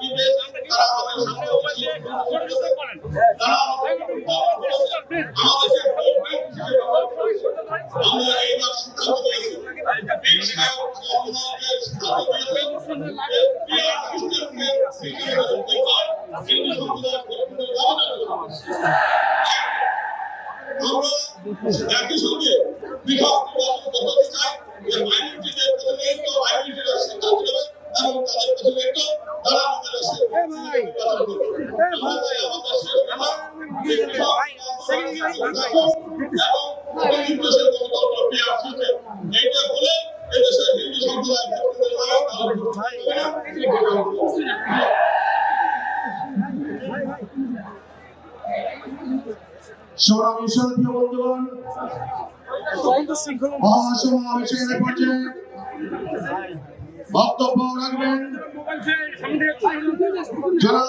দিবে তারা আমাদের তারা আমরা এইবার সিদ্ধান্ত নিয়েছি একই সঙ্গে বিভক্ত করতে চাই যে মাইনরিটিদের প্রতিনিধিত্ব মাইনরিটিরা সিদ্ধান্ত নেবে এবং তাদের প্রতিনিধিত্ব তারা নিজেরা দেশের গণতন্ত্র পিআরসিতে এইটা বলে এদেশের হিন্দু সম্প্রদায় সরাসরি বন্ধুগণ মহাসমাবেশের পর্যায়ে বক্তব্য রাখবেন যারা